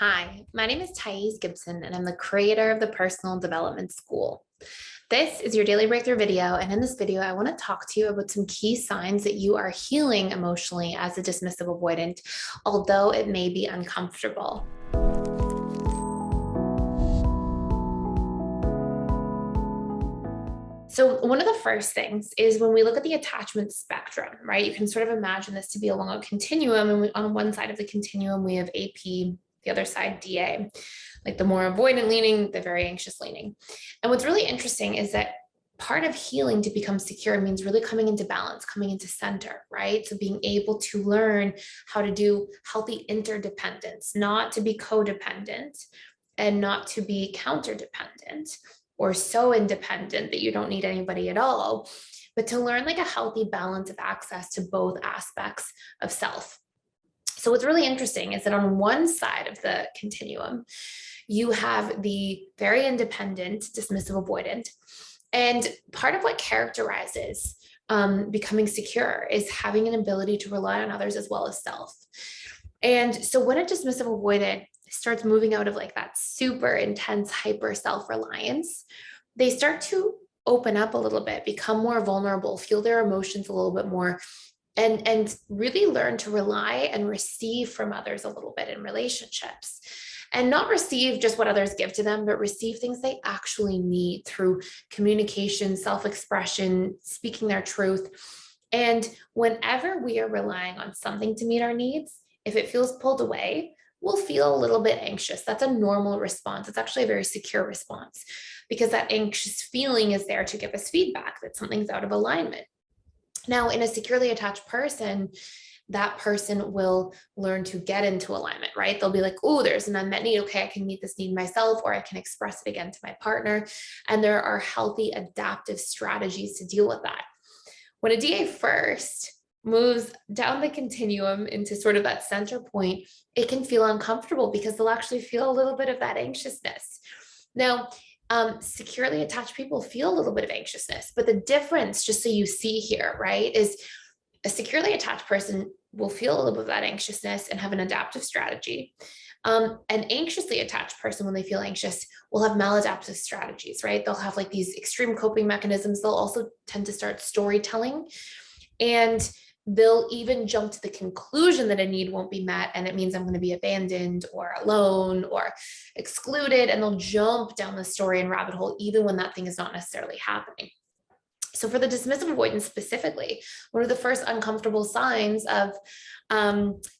Hi, my name is Gibson, and I'm the creator of the Personal Development School. This is your daily breakthrough video, and in this video, I want to talk to you about some key signs that you are healing emotionally as a dismissive avoidant, although it may be uncomfortable. So one of the first things is when we look at the attachment spectrum, right? You can sort of imagine this to be along a continuum, and on one side of the continuum, we have AP, the other side DA, like the more avoidant leaning, the very anxious leaning. And what's really interesting is that part of healing to become secure means really coming into balance, coming into center, right? So being able to learn how to do healthy interdependence, not to be codependent and not to be counterdependent or so independent that you don't need anybody at all, but to learn like a healthy balance of access to both aspects of self. So what's really interesting is that on one side of the continuum, you have the very independent, dismissive avoidant. And part of what characterizes becoming secure is having an ability to rely on others as well as self. And so when a dismissive avoidant starts moving out of like that super intense hyper self-reliance, they start to open up a little bit, become more vulnerable, feel their emotions a little bit more, and really learn to rely and receive from others a little bit in relationships. And not receive just what others give to them, but receive things they actually need through communication, self-expression, speaking their truth. And whenever we are relying on something to meet our needs, if it feels pulled away, we'll feel a little bit anxious. That's a normal response. It's actually a very secure response because that anxious feeling is there to give us feedback that something's out of alignment. Now, in a securely attached person, that person will learn to get into alignment, right? They'll be like, oh, there's an unmet need. Okay, I can meet this need myself, or I can express it again to my partner. And there are healthy adaptive strategies to deal with that. When a DA first moves down the continuum into sort of that center point, it can feel uncomfortable because they'll actually feel a little bit of that anxiousness. Now, securely attached people feel a little bit of anxiousness, but the difference, just so you see here, right, is a securely attached person will feel a little bit of that anxiousness and have an adaptive strategy. An anxiously attached person, when they feel anxious, will have maladaptive strategies, right? They'll have like these extreme coping mechanisms. They'll also tend to start storytelling, and they'll even jump to the conclusion that a need won't be met, and it means I'm going to be abandoned or alone or excluded, and they'll jump down the story and rabbit hole even when that thing is not necessarily happening. So for the dismissive avoidance specifically, one of the first uncomfortable signs of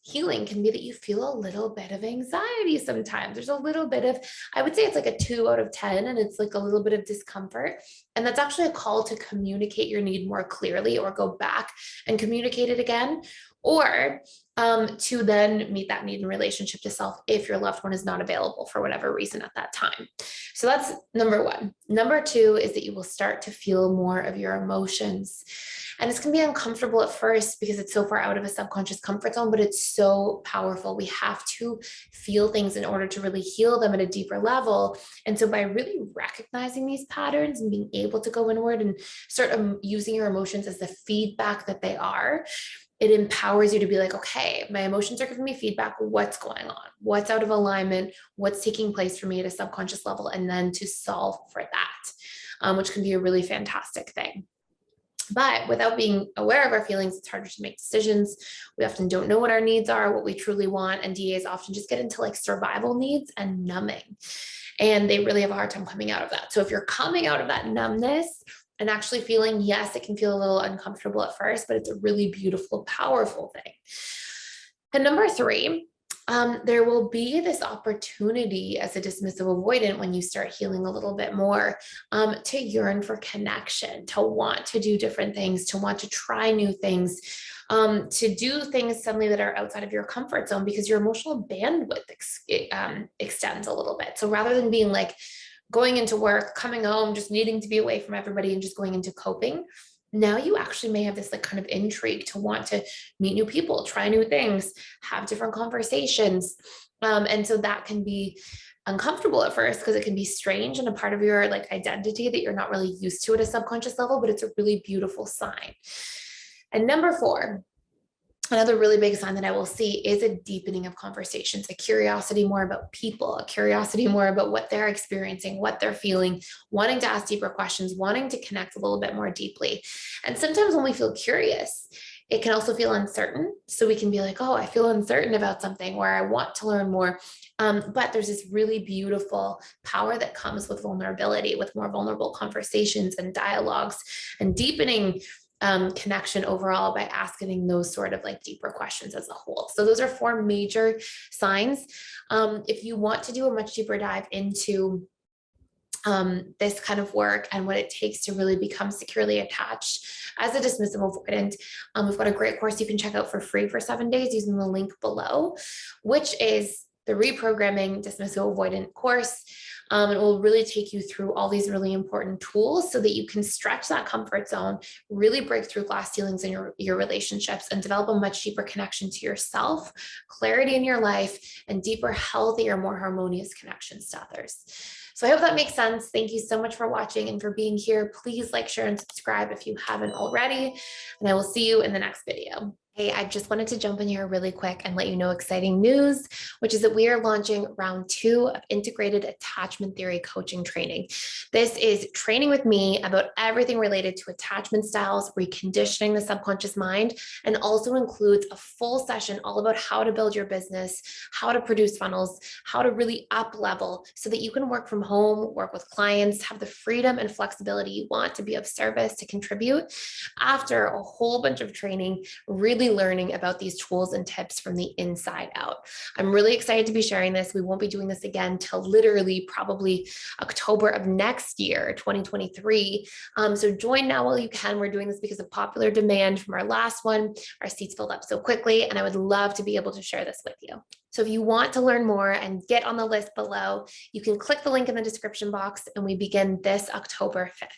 healing can be that you feel a little bit of anxiety sometimes. There's a little bit of, I would say it's like a 2 out of 10, and it's like a little bit of discomfort. And that's actually a call to communicate your need more clearly, or go back and communicate it again, or to then meet that need in relationship to self if your loved one is not available for whatever reason at that time. So that's number one. Number two is that you will start to feel more of your emotions. And it's going to be uncomfortable at first because it's so far out of a subconscious comfort zone, but it's so powerful. We have to feel things in order to really heal them at a deeper level. And so by really recognizing these patterns and being able to go inward and start using your emotions as the feedback that they are, it empowers you to be like, okay, my emotions are giving me feedback. What's going on? What's out of alignment? What's taking place for me at a subconscious level? And then to solve for that, which can be a really fantastic thing. But without being aware of our feelings, it's harder to make decisions. We often don't know what our needs are, what we truly want. And DAs often just get into like survival needs and numbing. And they really have a hard time coming out of that. So if you're coming out of that numbness and actually feeling, yes, it can feel a little uncomfortable at first, but it's a really beautiful, powerful thing. And number three, there will be this opportunity as a dismissive avoidant when you start healing a little bit more, to yearn for connection, to want to do different things, to want to try new things, to do things suddenly that are outside of your comfort zone, because your emotional bandwidth extends a little bit. So rather than being like going into work, coming home, just needing to be away from everybody and just going into coping, now you actually may have this like kind of intrigue to want to meet new people, try new things, have different conversations. And so that can be uncomfortable at first because it can be strange and a part of your like identity that you're not really used to at a subconscious level, but it's a really beautiful sign. And number four, Another really big sign that I will see is a deepening of conversations, a curiosity more about people, a curiosity more about what they're experiencing, what they're feeling, wanting to ask deeper questions, wanting to connect a little bit more deeply. And sometimes when we feel curious, it can also feel uncertain. So we can be like, oh, I feel uncertain about something, or I want to learn more. But there's this really beautiful power that comes with vulnerability, with more vulnerable conversations and dialogues and deepening connection overall by asking those sort of like deeper questions as a whole. So those are 4 major signs. If you want to do a much deeper dive into this kind of work and what it takes to really become securely attached as a dismissive avoidant, we've got a great course you can check out for free for 7 days using the link below, which is the Reprogramming Dismissive Avoidant course. It will really take you through all these really important tools so that you can stretch that comfort zone, really break through glass ceilings in your relationships, and develop a much deeper connection to yourself, clarity in your life, and deeper, healthier, more harmonious connections to others. So I hope that makes sense. Thank you so much for watching and for being here. Please like, share, and subscribe if you haven't already, and I will see you in the next video. Hey, I just wanted to jump in here really quick and let you know exciting news, which is that we are launching round 2 of integrated attachment theory coaching training. This is training with me about everything related to attachment styles, reconditioning the subconscious mind, and also includes a full session all about how to build your business, how to produce funnels, how to really up level so that you can work from home, work with clients, have the freedom and flexibility you want to be of service, to contribute after a whole bunch of training, really learning about these tools and tips from the inside out. I'm really excited to be sharing this. We won't be doing this again till literally probably October of next year, 2023. So join now while you can. We're doing this because of popular demand from our last one. Our seats filled up so quickly, and I would love to be able to share this with you. So if you want to learn more and get on the list below, you can click the link in the description box, and we begin this October 5th.